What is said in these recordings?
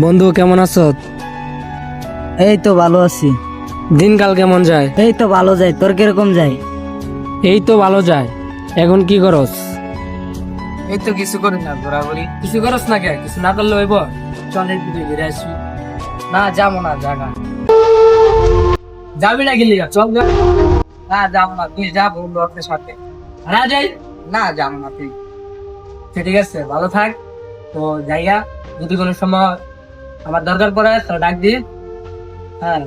বন্ধু কেমন আছো? এই তো ভালো আছি। দিনকাল কেমন যায়? এই তো ভালো যাই, তোর কিরকম যাই? এই তো ভালো যায়। এখন কি করস? এই তো কিছু করি না, ঘোরাঘুরি। কিছু করস না কে? কিছু না করলে হইব? চল একটু ঘুরে আসি। না যাবো না, জায়গা যাবি না গেলি? চল যা। না যাবো না, তুই যা বন্ধু আপনার সাথে। না যাই। না যাবো না তুই। ঠিক আছে, ভালো থাক। তো জায়গা যদি কোনো সময় আমার দরকার পড়ে তো ডাক দিয়ে। হ্যাঁ,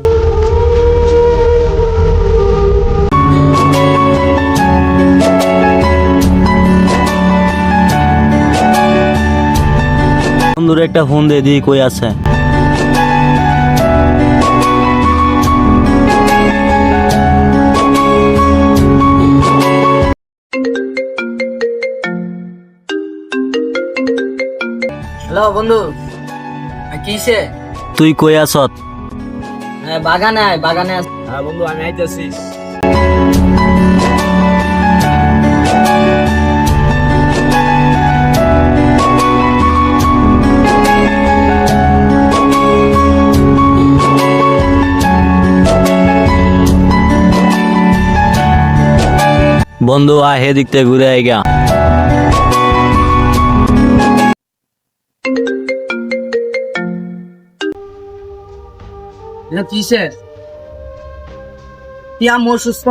বন্ধুর একটা ফোন দিয়ে দিই, কই আছে? হ্যালো বন্ধু, কিসে? তুই কই আছত? বাগানে আয়, বাগানে আস। হ্যাঁ বন্ধু, আমি আইতেছি। বন্ধু আয়, হে দিকতে ঘুরে আই গা। এটা কিসের? তুই আমার সুস্থ,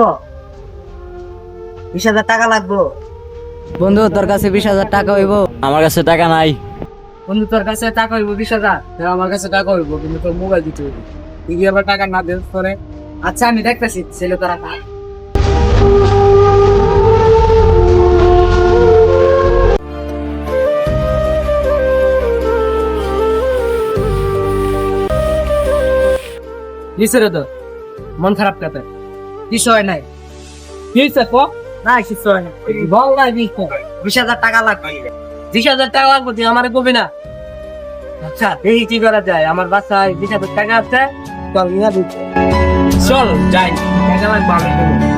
20,000 টাকা লাগবো। বন্ধু তোর কাছে 20,000 টাকা হইব? আমার কাছে টাকা নাই। বন্ধু তোর কাছে টাকা হইব 20,000? আমার কাছে টাকা হইব, কিন্তু তোর মোবাইল দিতে হইব। তুই কি আবার টাকা না দেস তোরে? আচ্ছা আমি দেখতেছি ছেলে তোরা না। কিসে রে তোর? মন খারাপ কাতে? কিছু হয় নাই। কি হইছে ক? না কিছু হয় নাই। বল না দিস। 20,000 টাকা লাগবে। 20,000 টাকা লাগবে, তুই আমারে কবি না? আচ্ছা দেখি কি করা যায়। আমার বাসায় 20,000 টাকা আছে। চল নিয়ে দিচ্ছি। চল যাই, টাকা লাগবে আমি দেবো।